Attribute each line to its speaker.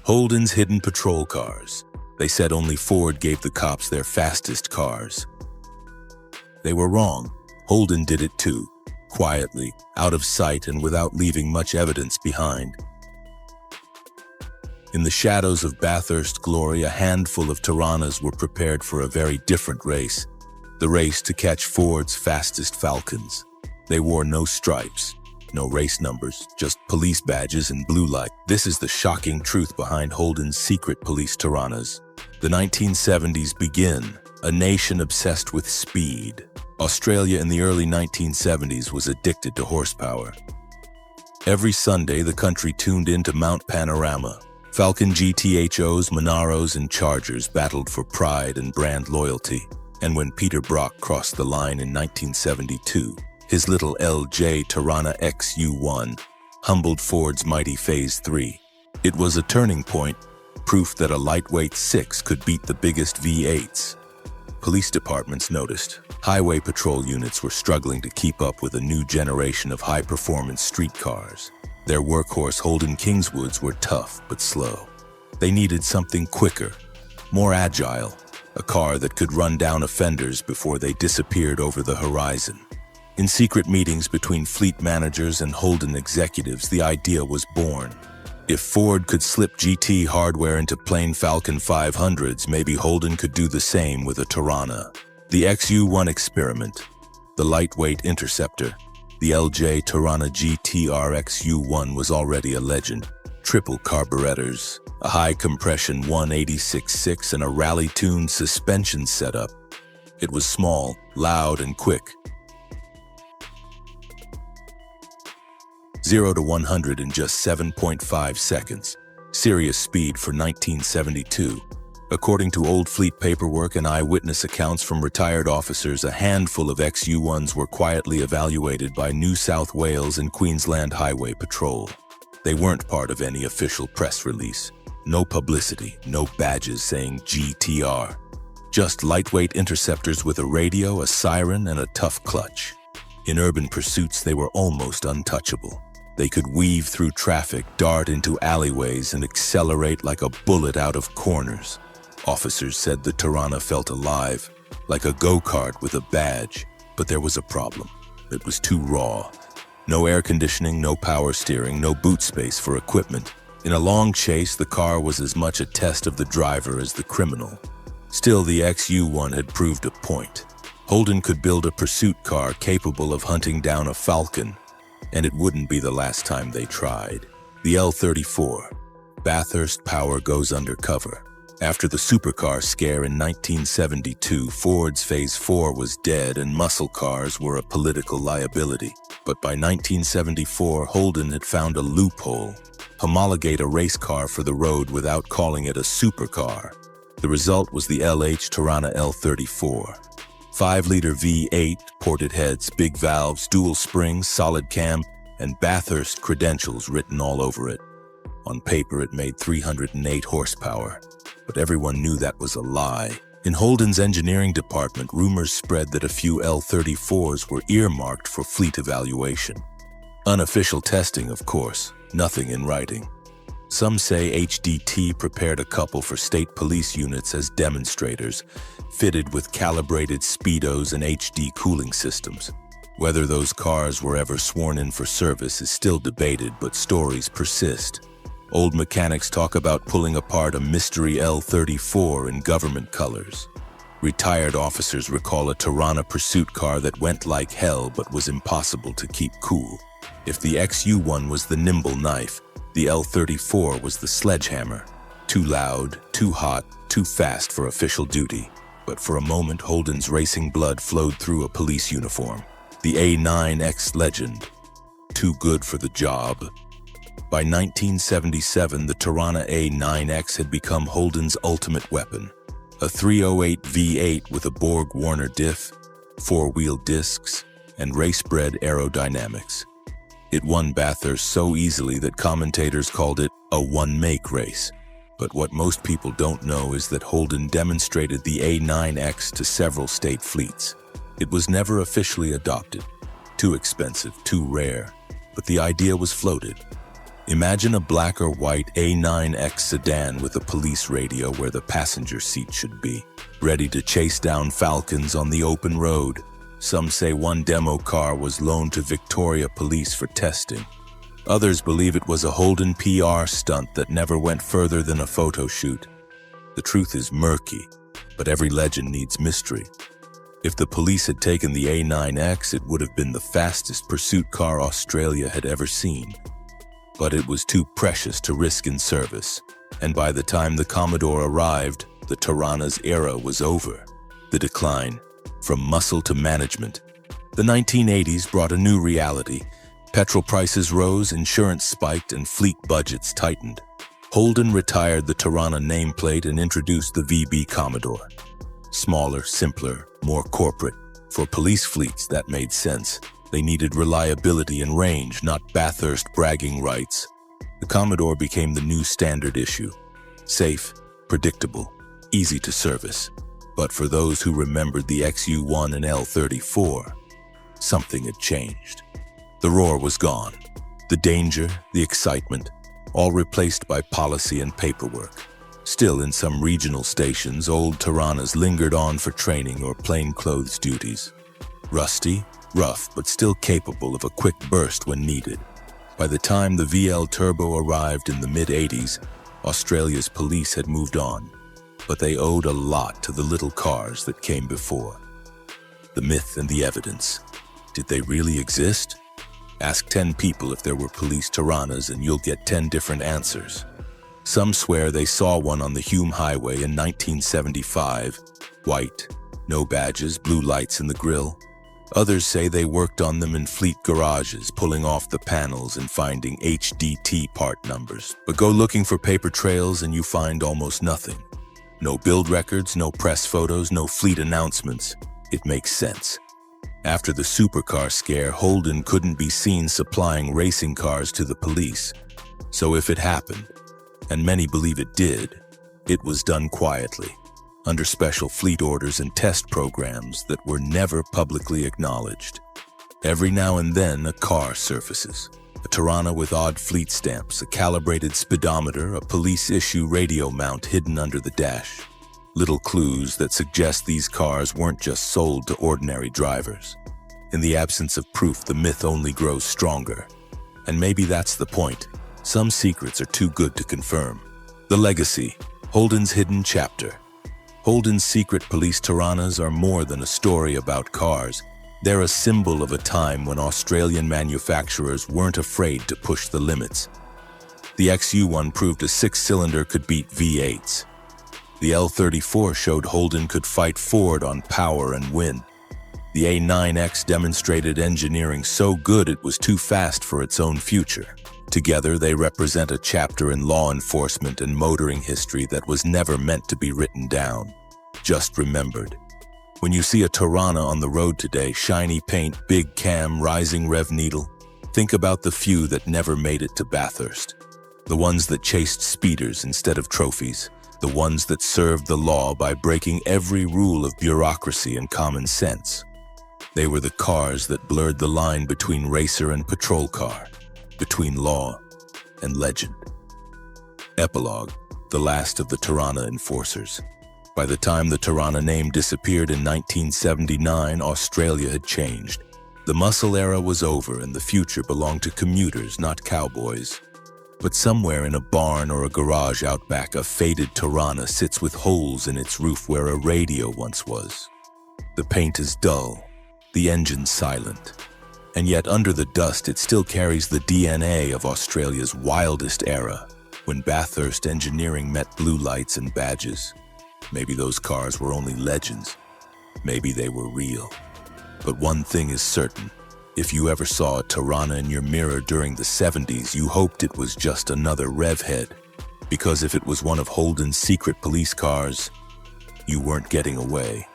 Speaker 1: Holden's hidden patrol cars. They said only Ford gave the cops their fastest cars. They were wrong. Holden did it too, quietly, out of sight and without leaving much evidence behind. In the shadows of Bathurst glory, a handful of Toranas were prepared for a very different race. The race to catch Ford's fastest Falcons. They wore no stripes, no race numbers, just police badges and blue light. This is the shocking truth behind Holden's secret police Toranas. The 1970s begin, a nation obsessed with speed. Australia in the early 1970s was addicted to horsepower. Every Sunday, the country tuned into Mount Panorama. Falcon GTHOs, Monaros, and Chargers battled for pride and brand loyalty. And when Peter Brock crossed the line in 1972, his little LJ Torana XU1 humbled Ford's mighty Phase 3. It was a turning point, proof that a lightweight 6 could beat the biggest V8s. Police departments noticed. Highway patrol units were struggling to keep up with a new generation of high-performance streetcars. Their workhorse Holden Kingswoods were tough but slow. They needed something quicker, more agile, a car that could run down offenders before they disappeared over the horizon. In secret meetings between fleet managers and Holden executives, the idea was born. If Ford could slip GT hardware into plain Falcon 500s, maybe Holden could do the same with a Torana. The XU1 experiment, the lightweight interceptor, the LJ Torana GTR XU1 was already a legend. Triple carburetors, a high-compression 186.6 and a rally-tuned suspension setup. It was small, loud, and quick. 0 to 100 in just 7.5 seconds. Serious speed for 1972. According to old fleet paperwork and eyewitness accounts from retired officers, a handful of XU1s were quietly evaluated by New South Wales and Queensland Highway Patrol. They weren't part of any official press release. No publicity, no badges saying GTR. Just lightweight interceptors with a radio, a siren, and a tough clutch. In urban pursuits, they were almost untouchable. They could weave through traffic, dart into alleyways, and accelerate like a bullet out of corners. Officers said the Torana felt alive, like a go-kart with a badge. But there was a problem. It was too raw. No air conditioning, no power steering, no boot space for equipment. In a long chase, the car was as much a test of the driver as the criminal. Still, the XU1 had proved a point. Holden could build a pursuit car capable of hunting down a Falcon, and it wouldn't be the last time they tried. The L-34. Bathurst power goes undercover. After the supercar scare in 1972, Ford's Phase 4 was dead and muscle cars were a political liability. But by 1974, Holden had found a loophole: homologate a race car for the road without calling it a supercar. The result was the LH Torana L-34. 5-liter V8, ported heads, big valves, dual springs, solid cam, and Bathurst credentials written all over it. On paper, it made 308 horsepower. But everyone knew that was a lie. In Holden's engineering department, rumors spread that a few L-34s were earmarked for fleet evaluation. Unofficial testing, of course, nothing in writing. Some say HDT prepared a couple for state police units as demonstrators, fitted with calibrated speedos and HD cooling systems. Whether those cars were ever sworn in for service is still debated, but stories persist. Old mechanics talk about pulling apart a mystery L-34 in government colors. Retired officers recall a Torana pursuit car that went like hell but was impossible to keep cool. If the XU1 was the nimble knife, the L-34 was the sledgehammer. Too loud, too hot, too fast for official duty. But for a moment, Holden's racing blood flowed through a police uniform. The A9X legend. Too good for the job. By 1977, the Torana A9X had become Holden's ultimate weapon. A 308 V8 with a Borg Warner diff, 4-wheel discs, and race-bred aerodynamics. It won Bathurst so easily that commentators called it a one-make race. But what most people don't know is that Holden demonstrated the A9X to several state fleets. It was never officially adopted. Too expensive, too rare. But the idea was floated. Imagine a black or white A9X sedan with a police radio where the passenger seat should be, ready to chase down falcons on the open road. Some say one demo car was loaned to Victoria Police for testing. Others believe it was a Holden PR stunt that never went further than a photo shoot. The truth is murky, but every legend needs mystery. If the police had taken the A9X, it would have been the fastest pursuit car Australia had ever seen. But it was too precious to risk in service, and by the time the Commodore arrived, the Toranas era was over. The decline, from muscle to management. The 1980s brought a new reality. Petrol prices rose, insurance spiked, and fleet budgets tightened. Holden retired the Torana nameplate and introduced the VB Commodore. Smaller, simpler, more corporate. For police fleets, that made sense. They needed reliability and range, not Bathurst bragging rights. The Commodore became the new standard issue. Safe, predictable, easy to service. But for those who remembered the XU1 and L34, something had changed. The roar was gone. The danger, the excitement, all replaced by policy and paperwork. Still, in some regional stations, old Toranas lingered on for training or plainclothes duties. Rusty, rough, but still capable of a quick burst when needed. By the time the VL Turbo arrived in the mid-80s, Australia's police had moved on, but they owed a lot to the little cars that came before. The myth and the evidence. Did they really exist? Ask 10 people if there were police Toranas and you'll get 10 different answers. Some swear they saw one on the Hume Highway in 1975, white, no badges, blue lights in the grille. Others say they worked on them in fleet garages, pulling off the panels and finding HDT part numbers. But go looking for paper trails and you find almost nothing. No build records, no press photos, no fleet announcements. It makes sense. After the supercar scare, Holden couldn't be seen supplying racing cars to the police. So if it happened, and many believe it did, it was done quietly, under special fleet orders and test programs that were never publicly acknowledged. Every now and then, a car surfaces. A Torana with odd fleet stamps, a calibrated speedometer, a police-issue radio mount hidden under the dash. Little clues that suggest these cars weren't just sold to ordinary drivers. In the absence of proof, the myth only grows stronger. And maybe that's the point. Some secrets are too good to confirm. The legacy, Holden's hidden chapter. Holden's secret police Toranas are more than a story about cars. They're a symbol of a time when Australian manufacturers weren't afraid to push the limits. The XU1 proved a six-cylinder could beat V8s. The L34 showed Holden could fight Ford on power and win. The A9X demonstrated engineering so good it was too fast for its own future. Together, they represent a chapter in law enforcement and motoring history that was never meant to be written down, just remembered. When you see a Torana on the road today, shiny paint, big cam, rising rev needle, think about the few that never made it to Bathurst. The ones that chased speeders instead of trophies. The ones that served the law by breaking every rule of bureaucracy and common sense. They were the cars that blurred the line between racer and patrol car, between law and legend. Epilogue, the last of the Torana enforcers. By the time the Torana name disappeared in 1979, Australia had changed. The muscle era was over and the future belonged to commuters, not cowboys. But somewhere in a barn or a garage out back, a faded Torana sits with holes in its roof where a radio once was. The paint is dull, the engine silent, and yet under the dust it still carries the DNA of Australia's wildest era, when Bathurst engineering met blue lights and badges. Maybe those cars were only legends. Maybe they were real. But one thing is certain. If you ever saw a Torana in your mirror during the 70s, you hoped it was just another rev head. Because if it was one of Holden's secret police cars, you weren't getting away.